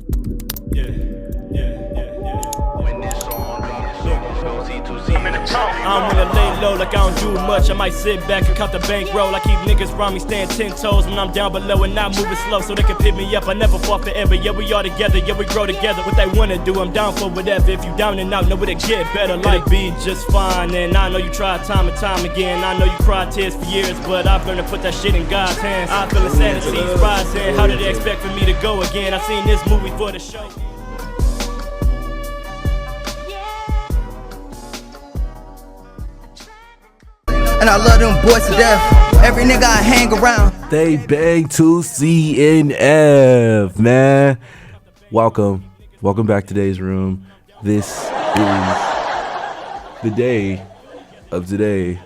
I don't wanna lay low like I don't do much. I might sit back and count the bankroll. I keep niggas around me staying 10 toes when I'm down below and not moving slow so they can pick me up. I never fall forever. Yeah, we all together. Yeah, we grow together. What they wanna do, I'm down for whatever. If you down and out, know where to get better. Like be just fine. And I know you tried time and time again. I know you cried tears for years, but I've learned to put that shit in God's hands. I feel insanity's rising. How did they expect for me to go again? I seen this movie for the show. And I love them boys to death. Every nigga I hang around. They bang to CNF, man. Welcome back to Today's Room. This is the day of today,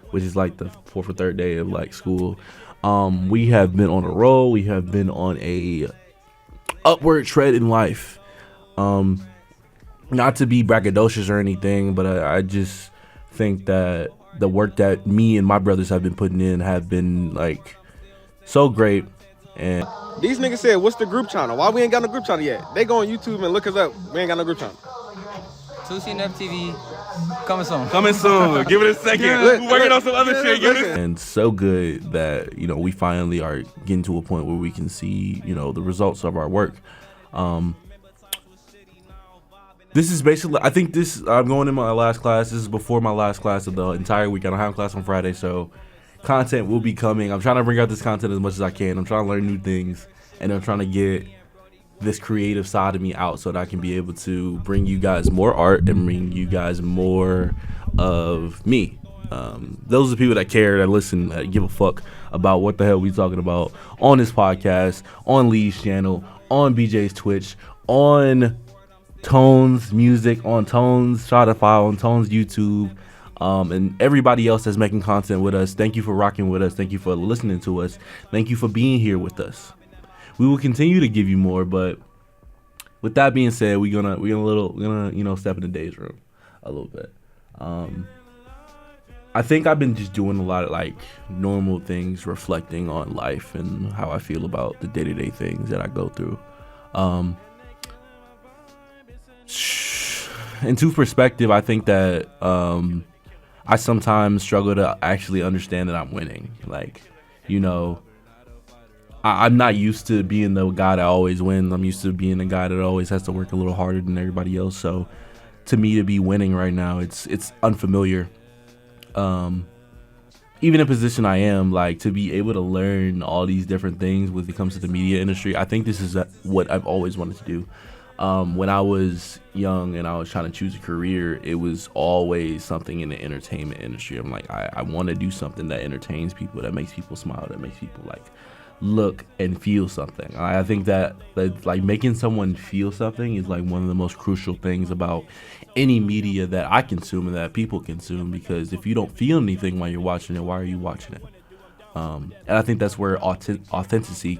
which is like the fourth or third day of like school. We have been on a roll. We have been on a upward tread in life. Not to be braggadocious or anything, but I just think that the work that me and my brothers have been putting in have been like so great. And these niggas said, what's the group channel? Why we ain't got no group channel yet? They go on YouTube and look us up. We ain't got no group channel. 2CNF TV coming soon. Coming soon. Give it a second. We're working on some other shit. And so good that, you know, we finally are getting to a point where we can see, you know, the results of our work. This is basically, I think this, I'm going in my last class. This is before my last class of the entire week. I don't have class on Friday, so content will be coming. I'm trying to bring out this content as much as I can. I'm trying to learn new things, and I'm trying to get this creative side of me out so that I can be able to bring you guys more art and bring you guys more of me. Those are the people that care, that listen, that give a fuck about what the hell we talking about on this podcast, on Lee's channel, on BJ's Twitch, on Tones Music, on Tones Spotify, on Tones YouTube, and everybody else that's making content with us. Thank you for rocking with us. Thank you for listening to us. Thank you for being here with us. We will continue to give you more, but with that being said, we're gonna you know, step in Today's Room a little bit. I think I've been just doing a lot of like normal things, reflecting on life and how I feel about the day-to-day things that I go through. Into perspective, I think that I sometimes struggle to actually understand that I'm winning. Like, you know, I'm not used to being the guy that always wins. I'm used to being the guy that always has to work a little harder than everybody else. So to me, to be winning right now, it's unfamiliar. Even in a position I am, like, to be able to learn all these different things when it comes to the media industry, I think this is what I've always wanted to do. When I was young and I was trying to choose a career, it was always something in the entertainment industry. I'm like, I want to do something that entertains people, that makes people smile, that makes people like look and feel something. I think that like making someone feel something is like one of the most crucial things about any media that I consume and that people consume, because if you don't feel anything while you're watching it, why are you watching it? And I think that's where authenticity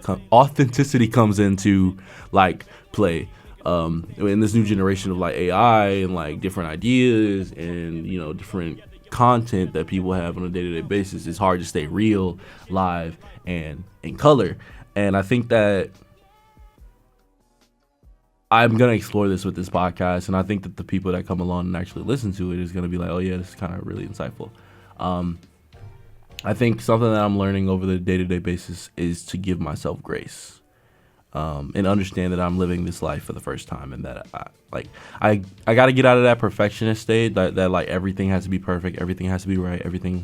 comes into like play. In this new generation of like AI and like different ideas and, you know, different content that people have on a day-to-day basis, it's hard to stay real, live, and in color. And I think that I'm going to explore this with this podcast, and I think that the people that come along and actually listen to it is going to be like, oh yeah, this is kind of really insightful. I think something that I'm learning over the day-to-day basis is to give myself grace. And understand that I'm living this life for the first time, and that I got to get out of that perfectionist state that like everything has to be perfect, everything has to be right, everything,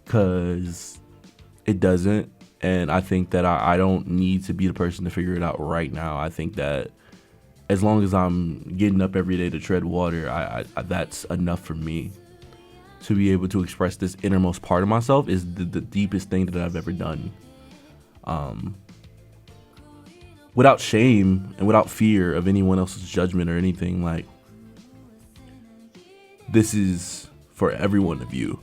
because it doesn't. And I think that I don't need to be the person to figure it out right now. I think that as long as I'm getting up every day to tread water, I that's enough for me to be able to express this innermost part of myself. Is the deepest thing that I've ever done. Without shame and without fear of anyone else's judgment or anything. Like, this is for every one of you.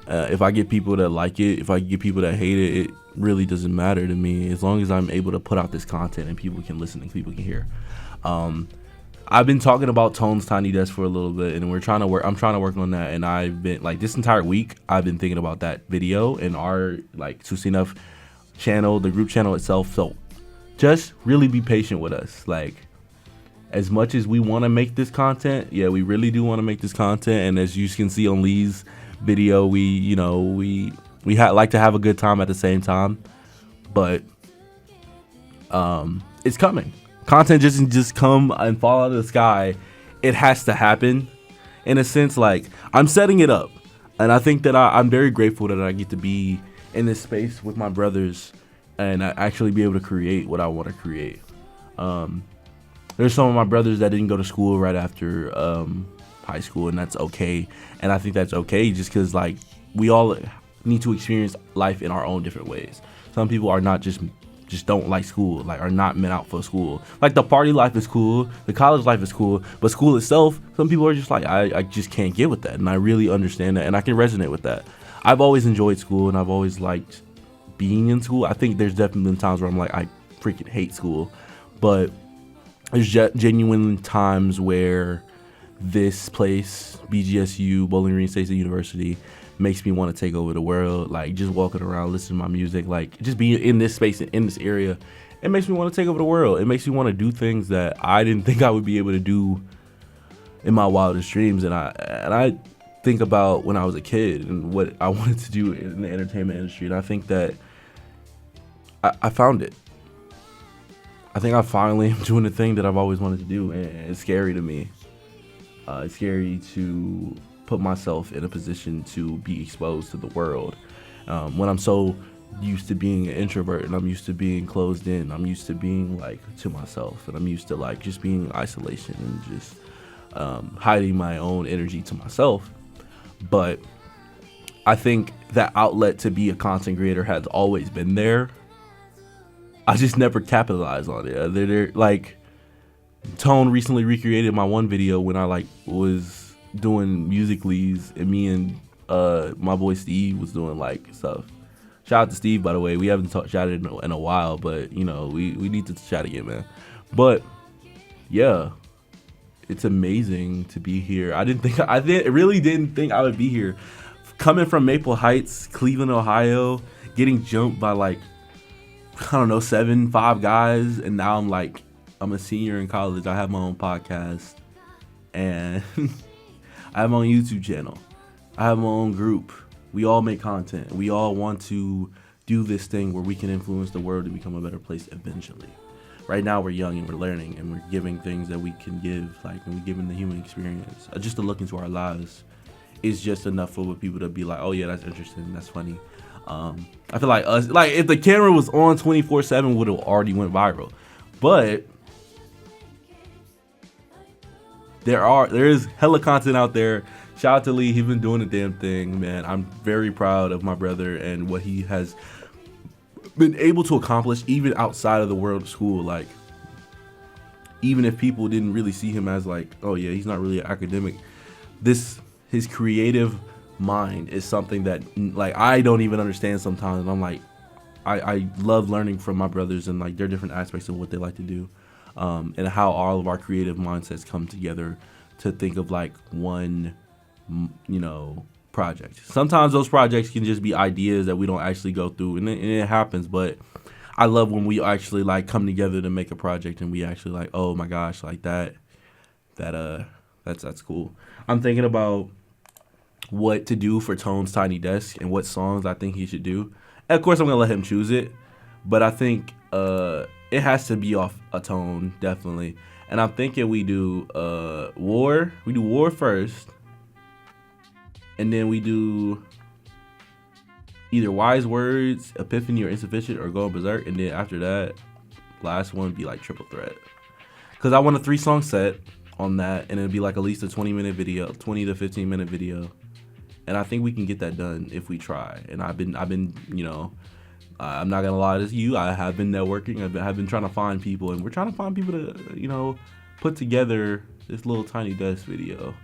If I get people that like it, if I get people that hate it, it really doesn't matter to me, as long as I'm able to put out this content and people can listen and people can hear. I've been talking about Tone's Tiny Desk for a little bit, and I'm trying to work on that. And I've been like, this entire week I've been thinking about that video, and our like 2CNF channel, the group channel itself, felt just really be patient with us. Like, as much as we want to make this content, yeah, we really do want to make this content. And as you can see on Lee's video, we like to have a good time at the same time. But it's coming. Content doesn't just come and fall out of the sky. It has to happen. In a sense, like, I'm setting it up. And I think that I'm very grateful that I get to be in this space with my brothers and actually be able to create what I want to create. There's some of my brothers that didn't go to school right after high school, and that's okay. And I think that's okay just because, like, we all need to experience life in our own different ways. Some people are not just don't like school, like, are not meant out for school. Like, the party life is cool, the college life is cool, but school itself, some people are just like, I just can't get with that. And I really understand that, and I can resonate with that. I've always enjoyed school, and I've always liked being in school. I think there's definitely been times where I'm like, I freaking hate school, but there's genuine times where this place, BGSU, Bowling Green State University, makes me want to take over the world. Like, just walking around, listening to my music, like, just being in this space, in this area, it makes me want to take over the world. It makes me want to do things that I didn't think I would be able to do in my wildest dreams. And I think about when I was a kid and what I wanted to do in the entertainment industry, and I think that I found it. I think I finally am doing the thing that I've always wanted to do, and it's scary to me. It's scary to put myself in a position to be exposed to the world. When I'm so used to being an introvert, and I'm used to being closed in, I'm used to being, like, to myself, and I'm used to, like, just being in isolation and just hiding my own energy to myself. But I think that outlet to be a content creator has always been there. I just never capitalized on it. They're like, Tone recently recreated my one video when I, like, was doing Musical.lys, and me and my boy Steve was doing, like, stuff. Shout out to Steve, by the way. We haven't chatted in a while, but, you know, we need to chat again, man. But yeah, it's amazing to be here. I really didn't think I would be here. Coming from Maple Heights, Cleveland, Ohio, getting jumped by, like, I don't know, 5 guys, and now I'm a senior in college. I have my own podcast, and I have my own YouTube channel. I have my own group. We all make content. We all want to do this thing where we can influence the world to become a better place eventually. Right now we're young and we're learning, and we're giving things that we can give, like, and we're giving the human experience. Just to look into our lives is just enough for people to be like, oh yeah, that's interesting, that's funny. I feel like us, like, if the camera was on 24/7, would have already went viral. But there is hella content out there. Shout out to Lee, he's been doing the damn thing, man. I'm very proud of my brother and what he has been able to accomplish, even outside of the world of school. Like, even if people didn't really see him as, like, oh yeah, he's not really an academic, his creative mind is something that, like, I don't even understand sometimes. And I'm like, I love learning from my brothers and, like, their different aspects of what they like to do, and how all of our creative mindsets come together to think of, like, one, you know, project. Sometimes those projects can just be ideas that we don't actually go through, and it happens. But I love when we actually, like, come together to make a project, and we actually, like, oh my gosh, like, that's cool. I'm thinking about what to do for Tone's Tiny Desk and what songs I think he should do. And of course, I'm gonna let him choose it, but I think it has to be off a Tone, definitely. And I'm thinking we do War. We do War first, and then we do either Wise Words, Epiphany, or Insufficient, or Go Berserk. And then after that, last one would be, like, Triple Threat, because I want a 3-song set on that, and it'd be, like, at least a 20-minute video, 20 to 15-minute video. And I think we can get that done if we try. And I've been, you know, I'm not gonna lie to you, I have been networking. I've been trying to find people, and we're trying to find people to, you know, put together this little Tiny Desk video.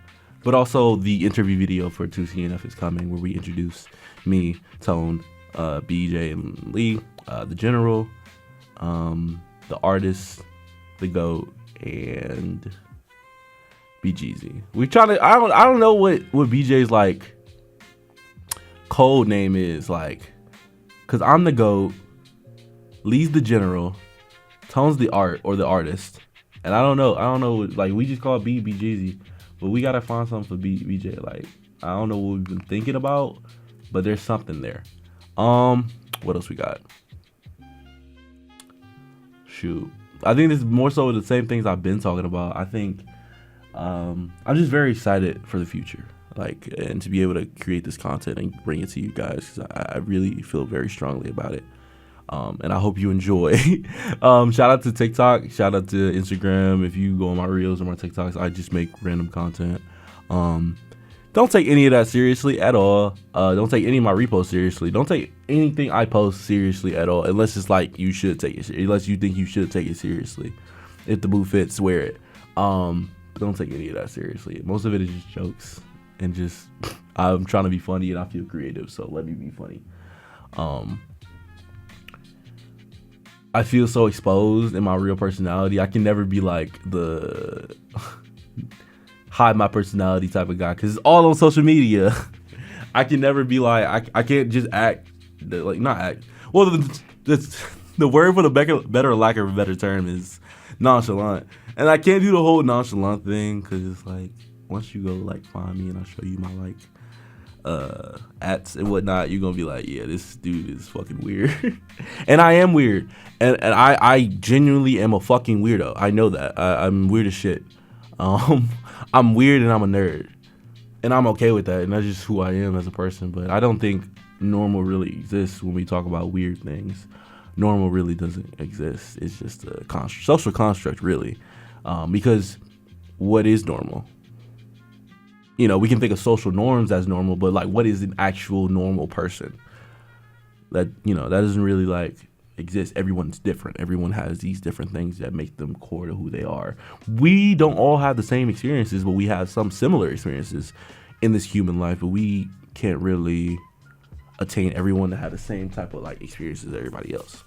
But also the interview video for 2CNF is coming, where we introduce me, Tone, BJ, and Lee, the General, the Artist, the GOAT, and BGZ. We trying to. I don't know what BJ's, like, code name is, like, cause I'm the GOAT, Lee's the General, Tone's the art or the artist, and I don't know. Like we just call it BGZ, but we gotta find something for BJ. Like I don't know what we've been thinking about, but there's something there. What else we got? Shoot, I think this is more so the same things I've been talking about. I think I'm just very excited for the future, like, and to be able to create this content and bring it to you guys, because I really feel very strongly about it. And I hope you enjoy. Shout out to TikTok, shout out to Instagram. If you go on my reels or my TikToks, I just make random content. Don't take any of that seriously at all. Don't take any of my reposts seriously. Don't take anything I post seriously at all, unless it's like you should take it, unless you think you should take it seriously. If the boot fits, wear it. Don't take any of that seriously. Most of it is just jokes and just I'm trying to be funny and I feel creative, so let me be funny. I feel so exposed in my real personality. I can never be like the hide my personality type of guy, because it's all on social media. I can never be like, I can't just act, like not act. Well, the word for the better lack of a better term is nonchalant. And I can't do the whole nonchalant thing, because it's like, once you go like find me and I show you my like ats and whatnot, you're gonna be like, yeah, this dude is fucking weird. And I am weird, and I genuinely am a fucking weirdo. I know that. I'm weird as shit. I'm weird and I'm a nerd, and I'm okay with that, and that's just who I am as a person. But I don't think normal really exists when we talk about weird things. Normal really doesn't exist. It's just a social construct, really, because what is normal? You know, we can think of social norms as normal, but like, what is an actual normal person? That, you know, that doesn't really like exist. Everyone's different. Everyone has these different things that make them core to who they are. We don't all have the same experiences, but we have some similar experiences in this human life, but we can't really attain everyone to have the same type of like experiences as everybody else.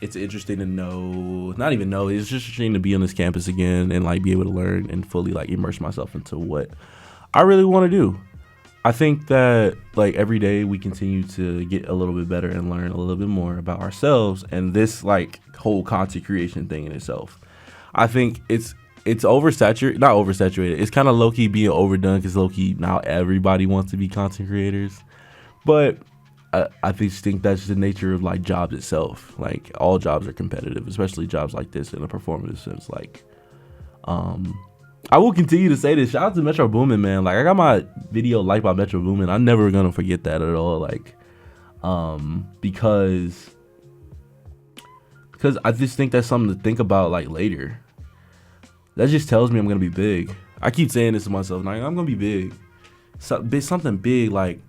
It's interesting to know, not even know, it's just interesting to be on this campus again and like be able to learn and fully like immerse myself into what I really want to do. I think that like every day we continue to get a little bit better and learn a little bit more about ourselves and this like whole content creation thing in itself. I think it's oversaturated, not oversaturated. It's kind of low-key being overdone, because low-key now everybody wants to be content creators. But I just think that's the nature of like jobs itself. Like all jobs are competitive, especially jobs like this in a performative sense. Like, I will continue to say this. Shout out to Metro Boomin, man. Like I got my video liked by Metro Boomin. I'm never gonna forget that at all. Like, because I just think that's something to think about like later. That just tells me I'm gonna be big. I keep saying this to myself, like I'm gonna be big. Something big, like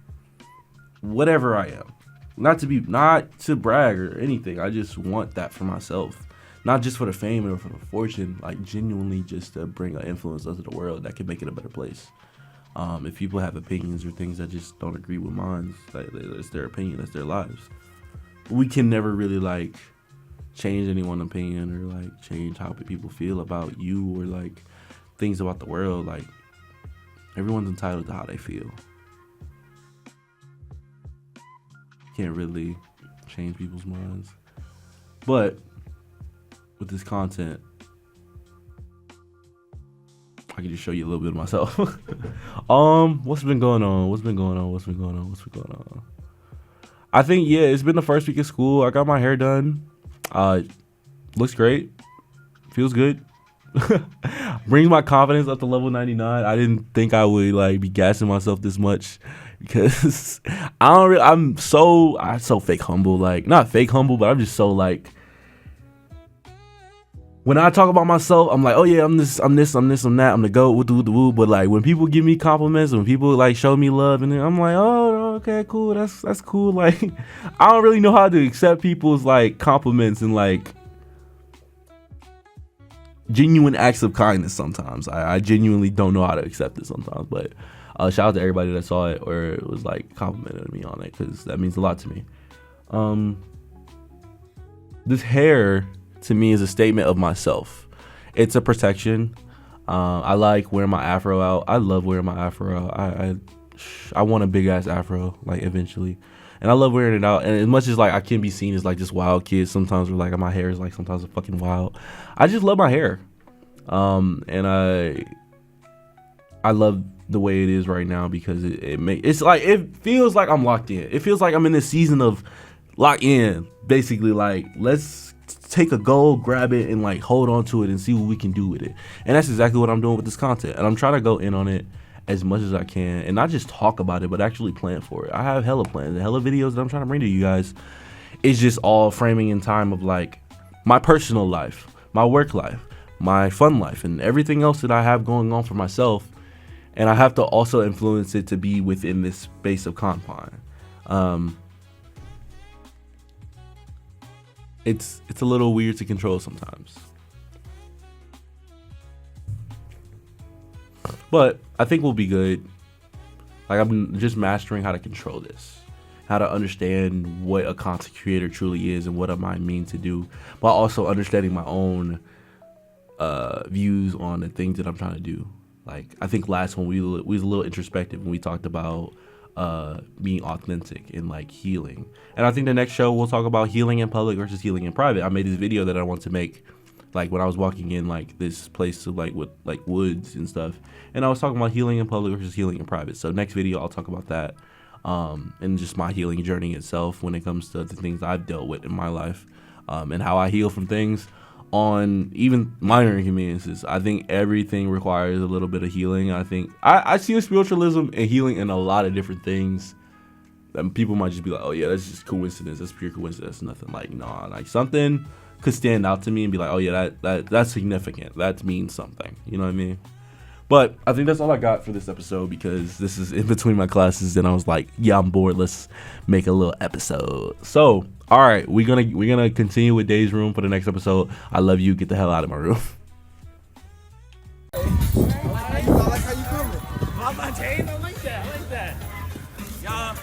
whatever I am. Not to brag or anything. I just want that for myself. Not just for the fame or for the fortune, like genuinely just to bring an influence into the world that can make it a better place. If people have opinions or things that just don't agree with mine, like, it's their opinion, that's their lives. We can never really like change anyone's opinion or like change how people feel about you or like things about the world. Like everyone's entitled to how they feel. Can't really change people's minds. But with this content, I can just show you a little bit of myself. What's been going on? I think, yeah, it's been the first week of school. I got my hair done. Looks great. Feels good. Brings my confidence up to level 99. I didn't think I would like be gassing myself this much, because I'm so fake humble. Like not fake humble, but I'm just so like, when I talk about myself, I'm like, oh yeah, I'm this, I'm that, I'm the GOAT, woo. But like when people give me compliments, when people like show me love, and I'm like, oh, okay, cool, that's cool. Like I don't really know how to accept people's like compliments and like genuine acts of kindness sometimes. I genuinely don't know how to accept it sometimes. But shout out to everybody that saw it or was like complimenting me on it, because that means a lot to me. This hair to me is a statement of myself. It's a protection. I like wearing my afro out. I love wearing my afro out. I want a big ass afro, like eventually. and I love wearing it out. And as much as like I can be seen as like this wild kid sometimes, where like my hair is like sometimes fucking wild, I just love my hair, and I love the way it is right now because it feels like I'm locked in. It feels like I'm in this season of lock in, basically. Like, let's take a goal, grab it, and like hold on to it and see what we can do with it. And that's exactly what I'm doing with this content. And I'm trying to go in on it as much as I can and not just talk about it, but actually plan for it. I have hella plans and hella videos that I'm trying to bring to you guys. It's just all framing in time of like my personal life, my work life, my fun life, and everything else that I have going on for myself. And I have to also influence it to be within this space of confine. It's a little weird to control sometimes. But I think we'll be good. Like, I'm just mastering how to control this. How to understand what a content creator truly is and what I might mean to do. While also understanding my own views on the things that I'm trying to do. Like, I think last one we was a little introspective when we talked about being authentic and like healing. And I think the next show we'll talk about healing in public versus healing in private. I made this video that I want to make like when I was walking in like this place to like with like woods and stuff. And I was talking about healing in public versus healing in private. So next video I'll talk about that. And just my healing journey itself when it comes to the things I've dealt with in my life, and how I heal from things on even minor inconveniences. I think everything requires a little bit of healing. I think I see spiritualism and healing in a lot of different things. And people might just be like, oh yeah, that's just coincidence. That's pure coincidence. Nothing. Like, nah, like something could stand out to me and be like, oh yeah, that's significant. That means something. You know what I mean? But I think that's all I got for this episode because this is in between my classes and I was like, yeah, I'm bored. Let's make a little episode. So, all right, we're gonna continue with Days Room for the next episode. I love you. Get the hell out of my room. I like how you coming. I like that. Y'all.